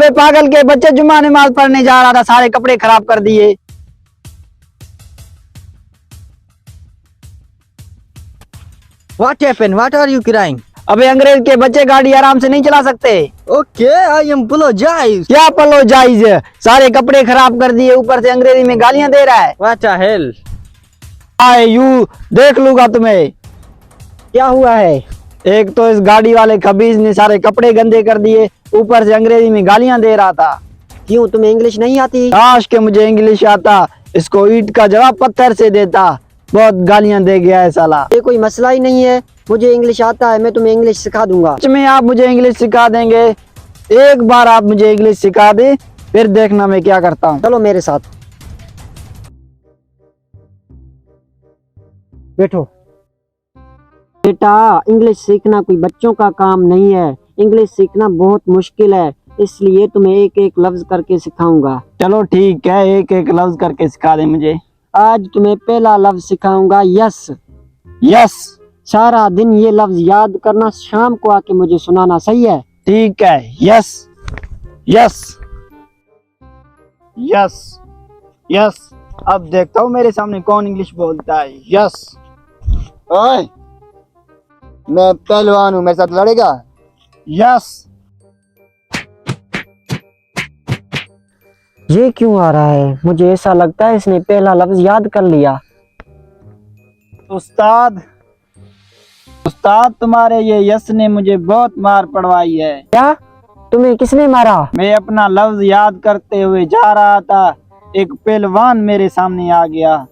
अबे पागल के बच्चे, जुम्मा नमाज पढ़ने जा रहा था, सारे कपड़े खराब कर दिए। What happened? What are you crying? अबे अंग्रेज के बच्चे गाड़ी आराम से नहीं चला सकते। Okay, I apologize. क्या अपोलोजाइज, सारे कपड़े खराब कर दिए, ऊपर से अंग्रेजी में गालियां दे रहा है। What the hell? आए यू, देख लूंगा तुम्हें। क्या हुआ है? एक तो इस गाड़ी वाले खबीज ने सारे कपड़े गंदे कर दिए, ऊपर से अंग्रेजी में गालियां दे रहा था। क्यों, तुम्हें इंग्लिश नहीं आती? काश के मुझे इंग्लिश आता, इसको ईंट का जवाब पत्थर से देता। बहुत गालियां दे गया है साला। ये कोई मसला ही नहीं है, मुझे इंग्लिश आता है, मैं तुम्हें इंग्लिश सिखा दूंगा। सच में आप मुझे इंग्लिश सिखा देंगे? एक बार आप मुझे इंग्लिश सिखा दे, फिर देखना मैं क्या करता हूँ। चलो मेरे साथ बैठो। बेटा, इंग्लिश सीखना कोई बच्चों का काम नहीं है, इंग्लिश सीखना बहुत मुश्किल है, इसलिए तुम्हें एक एक लफ्ज करके सिखाऊंगा। चलो ठीक है, एक एक लफ्ज करके सिखा दे मुझे। आज तुम्हें पहला लफ्ज सिखाऊंगा, यस। यस। सारा दिन ये लफ्ज याद करना, शाम को आके मुझे सुनाना, सही है? ठीक है, यस यस यस यस। अब देखता हूँ मेरे सामने कौन इंग्लिश बोलता है। यस। ओए, मैं पहलवान हूँ, मेरे साथ लड़ेगा? यस। ये क्यों आ रहा है? मुझे ऐसा लगता है इसने पहला लफ्ज याद कर लिया। उस्ताद, उस्ताद तुम्हारे ये यस ने मुझे बहुत मार पड़वाई है। क्या? तुम्हें किसने मारा? मैं अपना लफ्ज याद करते हुए जा रहा था, एक पहलवान मेरे सामने आ गया,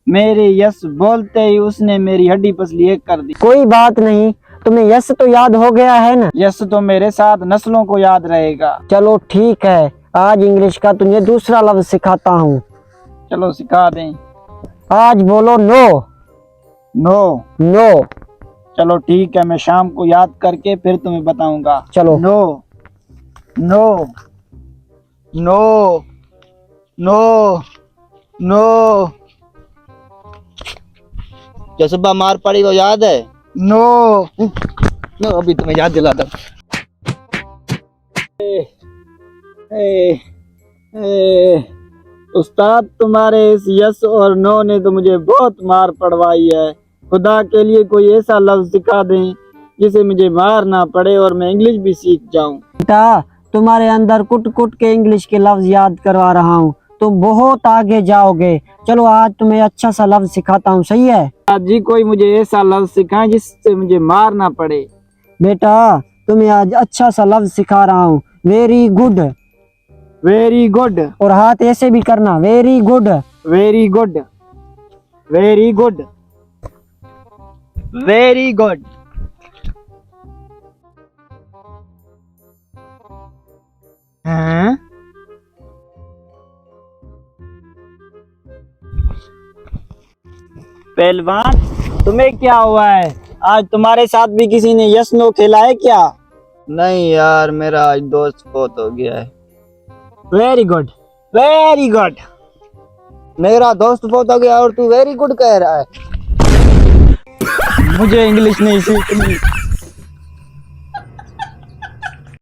मेरे यस बोलते ही उसने मेरी हड्डी पसली एक कर दी। कोई बात नहीं, तुम्हें यस तो याद हो गया है ना? यस तो मेरे साथ नस्लों को याद रहेगा। चलो ठीक है, आज इंग्लिश का तुझे दूसरा लफ्ज सिखाता हूँ। चलो सिखा दें। आज बोलो नो। नो। नो। चलो ठीक है, मैं शाम को याद करके फिर तुम्हें बताऊंगा। चलो। No no no no no. जो सुबह मार पड़ी वो याद है? नो नो, अभी तुम्हें याद दिलाता हूँ। उस्ताद तुम्हारे इस यस और नो ने तो मुझे बहुत मार पड़वाई है। खुदा के लिए कोई ऐसा लफ्ज सिखा दें जिसे मुझे मार ना पड़े और मैं इंग्लिश भी सीख जाऊं। बेटा, तुम्हारे अंदर कुट कुट के इंग्लिश के लफ्ज याद करवा रहा हूँ, तुम बहुत आगे जाओगे। चलो आज तुम्हें अच्छा सा लफ्ज सिखाता हूँ, सही है? आज जी कोई मुझे ऐसा लफ्ज सिखाए जिससे मुझे मार ना पड़े। बेटा, तुम्हें आज अच्छा सा लफ्ज सिखा रहा हूँ, वेरी गुड। Very good. और हाथ ऐसे भी करना, very good. Very good. Very good. Very good. हाँ? पहलवान, तुम्हें क्या हुआ है? आज तुम्हारे साथ भी किसी ने यस नो खेला है क्या? नहीं यार, मेरा आज दोस्त बहुत हो गया है। Very good. Very good. मेरा दोस्त बहुत हो गया और तू वेरी गुड कह रहा है? मुझे इंग्लिश नहीं सीखनी।